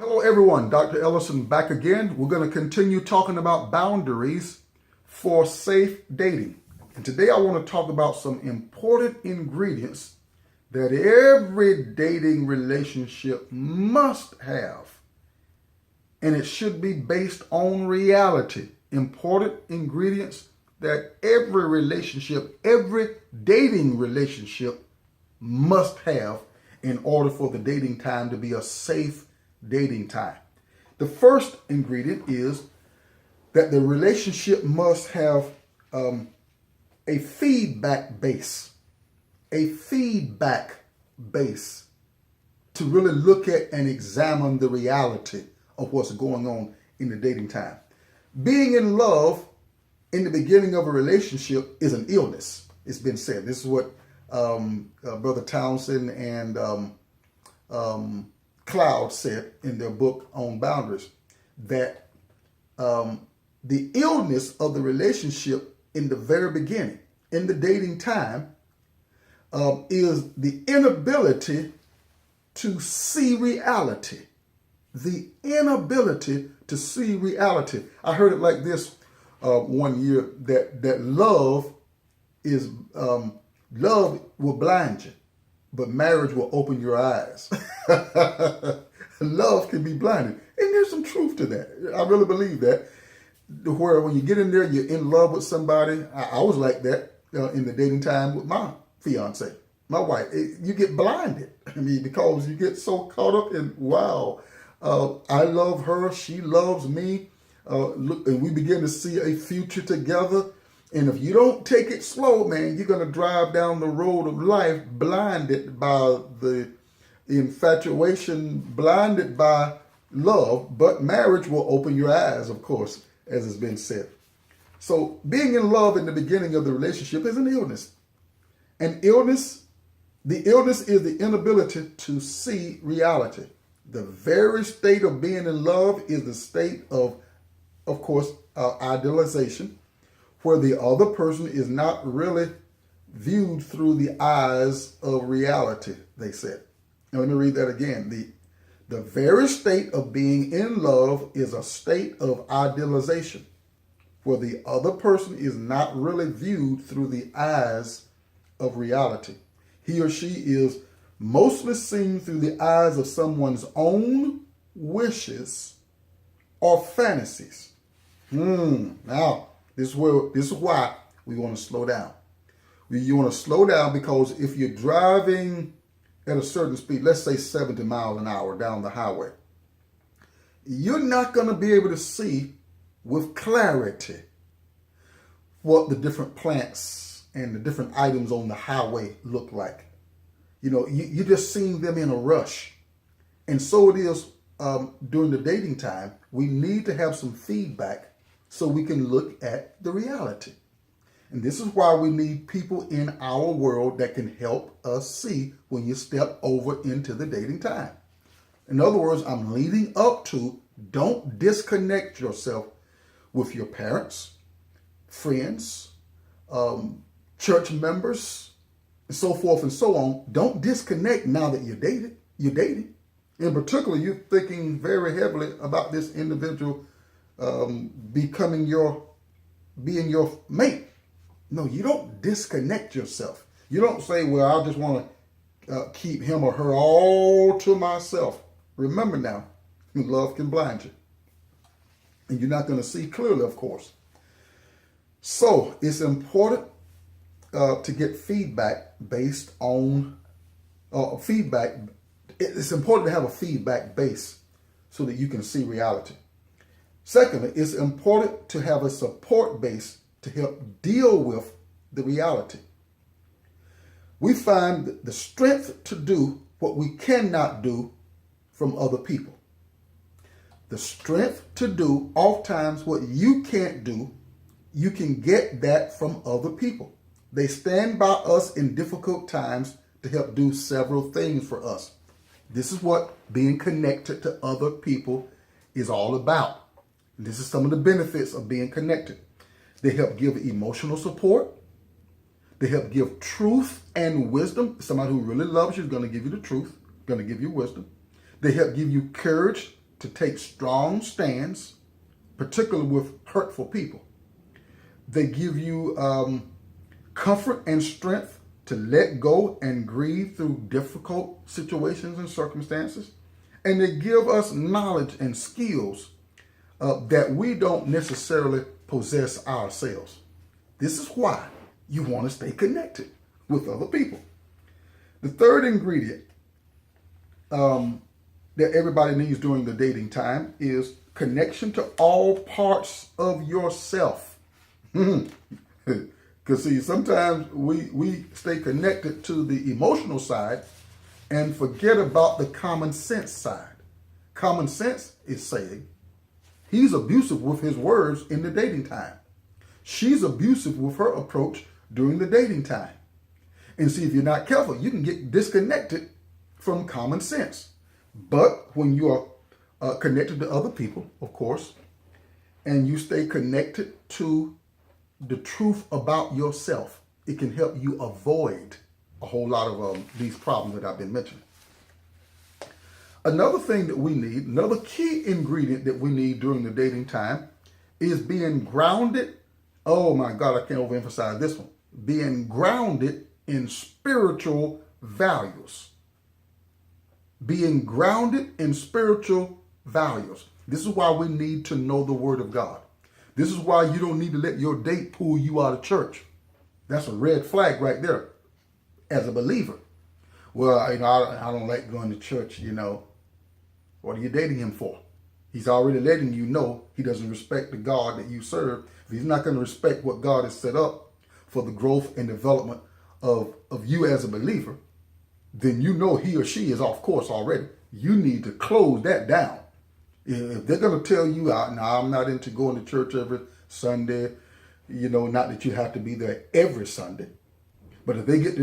Hello everyone, Dr. Ellison back again. We're going to continue talking about boundaries for safe dating. And today I want to talk about some important ingredients that every dating relationship must have. And it should be based on reality. Important ingredients that every relationship, every dating relationship must have in order for the dating time to be a safe dating time. The first ingredient is that the relationship must have a feedback base. A feedback base to really look at and examine the reality of what's going on in the dating time. Being in love in the beginning of a relationship is an illness. It's been said. This is what Brother Townsend and Cloud said in their book on boundaries, that the illness of the relationship in the very beginning, in the dating time, is the inability to see reality. The inability to see reality. I heard it like this one year, that love is love will blind you, but marriage will open your eyes. Love can be blinded. And there's some truth to that. I really believe that. Where when you get in there, you're in love with somebody. I was like that in the dating time with my fiance, my wife. You get blinded. I mean, because you get so caught up in, wow, I love her, she loves me. Look, and we begin to see a future together. And if you don't take it slow, man, you're going to drive down the road of life blinded by the infatuation, blinded by love. But marriage will open your eyes, of course, as has been said. So being in love in the beginning of the relationship is an illness. The illness is the inability to see reality. The very state of being in love is the state of course, idealization, where the other person is not really viewed through the eyes of reality, they said. Now, let me read that again. The very state of being in love is a state of idealization, where the other person is not really viewed through the eyes of reality. He or she is mostly seen through the eyes of someone's own wishes or fantasies. Now, this is why we want to slow down. You want to slow down because if you're driving at a certain speed, let's say 70 miles an hour down the highway, you're not going to be able to see with clarity what the different plants and the different items on the highway look like. You know, you're just seeing them in a rush. And so it is during the dating time. We need to have some feedback so we can look at the reality. And this is why we need people in our world that can help us see when you step over into the dating time. In other words, I'm leading up to, don't disconnect yourself with your parents, friends, church members, and so forth and so on. Don't disconnect now that you're dating. In particular, you're thinking very heavily about this individual being your mate. No, you don't disconnect yourself. You don't say, well, I just want to keep him or her all to myself. Remember now, love can blind you. And you're not going to see clearly, of course. So it's important to get feedback based on feedback. It's important to have a feedback base so that you can see reality. Secondly, it's important to have a support base to help deal with the reality. We find the strength to do what we cannot do from other people. The strength to do oftentimes what you can't do, you can get that from other people. They stand by us in difficult times to help do several things for us. This is what being connected to other people is all about. This is some of the benefits of being connected. They help give emotional support. They help give truth and wisdom. Somebody who really loves you is going to give you the truth, going to give you wisdom. They help give you courage to take strong stands, particularly with hurtful people. They give you comfort and strength to let go and grieve through difficult situations and circumstances. And they give us knowledge and skills that we don't necessarily possess ourselves. This is why you want to stay connected with other people. The third ingredient that everybody needs during the dating time is connection to all parts of yourself. Because see, sometimes we stay connected to the emotional side and forget about the common sense side. Common sense is saying he's abusive with his words in the dating time. She's abusive with her approach during the dating time. And see, if you're not careful, you can get disconnected from common sense. But when you are connected to other people, of course, and you stay connected to the truth about yourself, it can help you avoid a whole lot of these problems that I've been mentioning. Another thing that we need, another key ingredient that we need during the dating time is being grounded. Oh my God, I can't overemphasize this one. Being grounded in spiritual values. Being grounded in spiritual values. This is why we need to know the Word of God. This is why you don't need to let your date pull you out of church. That's a red flag right there as a believer. Well, I don't like going to church, What are you dating him for? He's already letting you know he doesn't respect the God that you serve. If he's not going to respect what God has set up for the growth and development of you as a believer, then you know he or she is off course already. You need to close that down. If they're going to tell you, no, I'm not into going to church every Sunday, not that you have to be there every Sunday. But if they get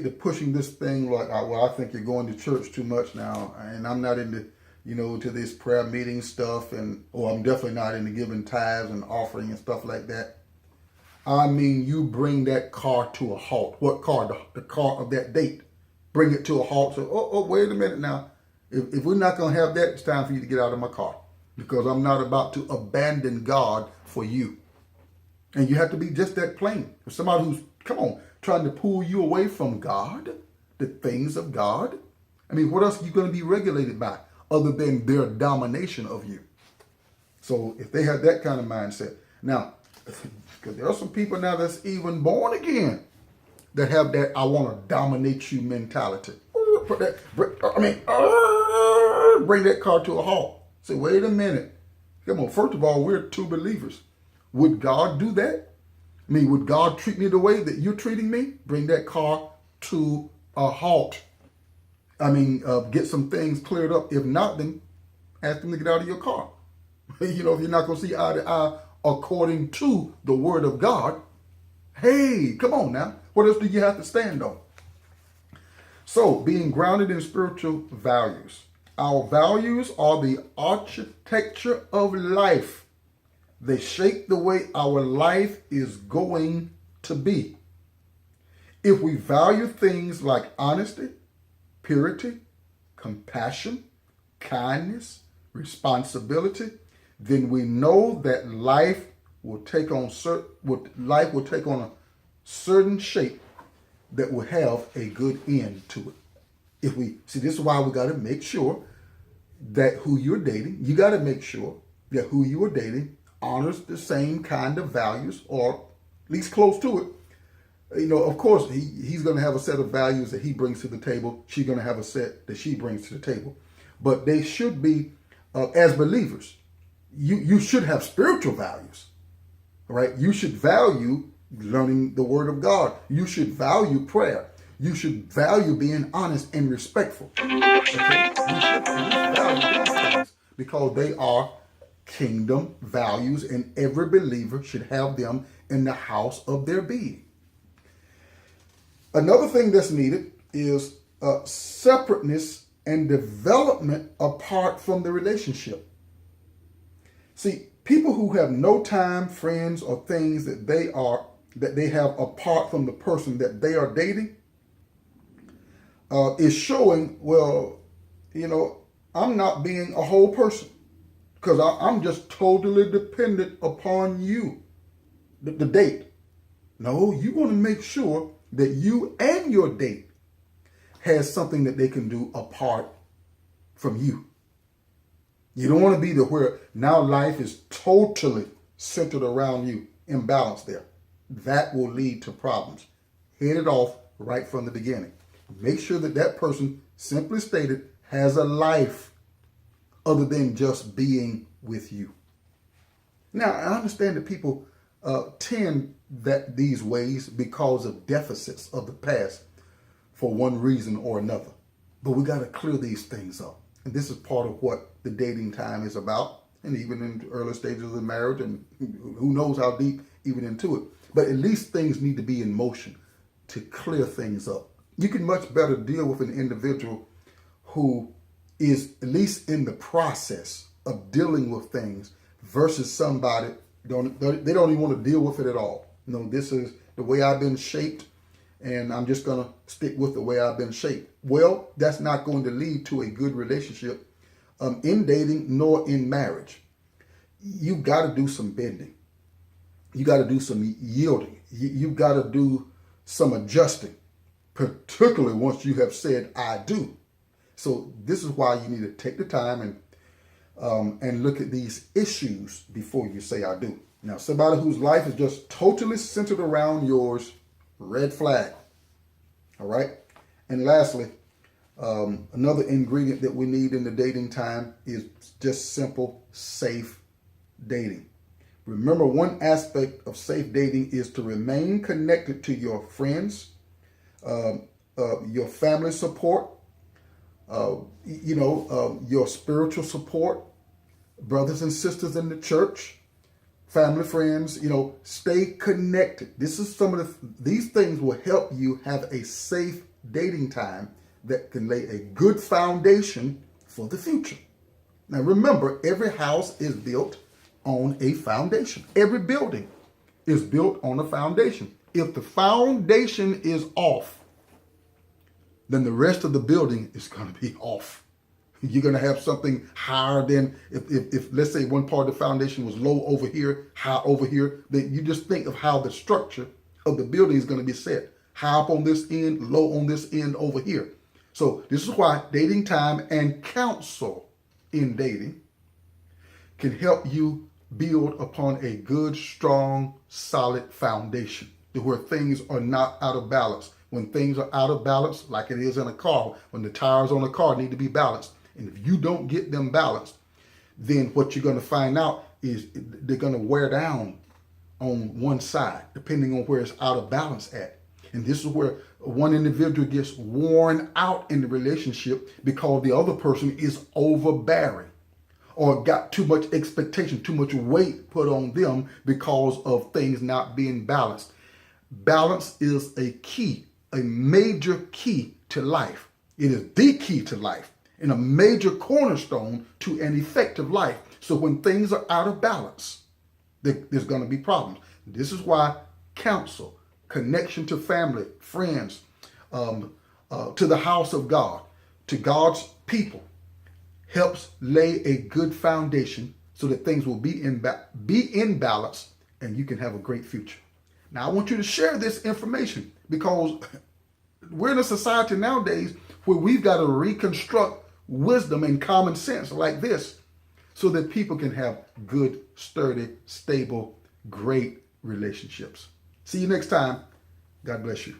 to pushing this thing like, well, I think you're going to church too much now, and I'm not into, to this prayer meeting stuff, or I'm definitely not into giving tithes and offering and stuff like that. I mean, you bring that car to a halt. What car? The car of that date. Bring it to a halt. So, wait a minute now. If we're not going to have that, it's time for you to get out of my car, because I'm not about to abandon God for you. And you have to be just that plain. If somebody who's, trying to pull you away from God, the things of God, what else are you going to be regulated by other than their domination of you? So if they have that kind of mindset. Now, because there are some people now that's even born again that have that I want to dominate you mentality. Bring that car to a halt. Say, wait a minute. First of all, we're two believers. Would God do that? Would God treat me the way that you're treating me? Bring that car to a halt. Get some things cleared up. If not, then ask them to get out of your car. If you're not going to see eye to eye according to the Word of God, hey, come on now. What else do you have to stand on? So, being grounded in spiritual values. Our values are the architecture of life. They shape the way our life is going to be. If we value things like honesty, purity, compassion, kindness, responsibility, then we know that life will take on a certain shape that will have a good end to it. This is why we got to make sure that who you're dating, you got to make sure that who you are dating honors the same kind of values, or at least close to it. Of course, he's going to have a set of values that he brings to the table. She's going to have a set that she brings to the table. But they should be, as believers, you should have spiritual values, right? You should value learning the Word of God. You should value prayer. You should value being honest and respectful. Okay? You should value these things because they are kingdom values, and every believer should have them in the house of their being. Another thing that's needed is separateness and development apart from the relationship. See, people who have no time, friends, or things that they have apart from the person that they are dating is showing, I'm not being a whole person because I'm just totally dependent upon you, the date. No, you want to make sure that you and your date has something that they can do apart from you. You don't want to be the where now life is totally centered around you, imbalanced there. That will lead to problems. Head it off right from the beginning. Make sure that that person, simply stated, has a life other than just being with you. Now, I understand that people tend these ways because of deficits of the past for one reason or another. But we got to clear these things up. And this is part of what the dating time is about, and even in the early stages of the marriage, and who knows how deep even into it. But at least things need to be in motion to clear things up. You can much better deal with an individual who is at least in the process of dealing with things versus somebody they don't even want to deal with it at all. No, this is the way I've been shaped, and I'm just going to stick with the way I've been shaped. Well, that's not going to lead to a good relationship in dating nor in marriage. You got to do some bending. You got to do some yielding. You got to do some adjusting, particularly once you have said, I do. So this is why you need to take the time and look at these issues before you say I do. Now, somebody whose life is just totally centered around yours, red flag. All right. And lastly, another ingredient that we need in the dating time is just simple, safe dating. Remember, one aspect of safe dating is to remain connected to your friends, your family support, your spiritual support, brothers and sisters in the church, family, friends, stay connected. This is these things will help you have a safe dating time that can lay a good foundation for the future. Now remember, every house is built on a foundation. Every building is built on a foundation. If the foundation is off, then the rest of the building is going to be off. You're going to have something higher than if let's say one part of the foundation was low over here, high over here, then you just think of how the structure of the building is going to be set. High up on this end, low on this end over here. So this is why dating time and counsel in dating can help you build upon a good, strong, solid foundation to where things are not out of balance. When things are out of balance, like it is in a car, when the tires on a car need to be balanced, and if you don't get them balanced, then what you're going to find out is they're going to wear down on one side, depending on where it's out of balance at. And this is where one individual gets worn out in the relationship because the other person is overbearing or got too much expectation, too much weight put on them because of things not being balanced. Balance is a key, a major key to life. It is the key to life and a major cornerstone to an effective life. So when things are out of balance, there's going to be problems. This is why counsel, connection to family, friends, to the house of God, to God's people, helps lay a good foundation so that things will be in balance and you can have a great future. Now, I want you to share this information because we're in a society nowadays where we've got to reconstruct wisdom and common sense like this so that people can have good, sturdy, stable, great relationships. See you next time. God bless you.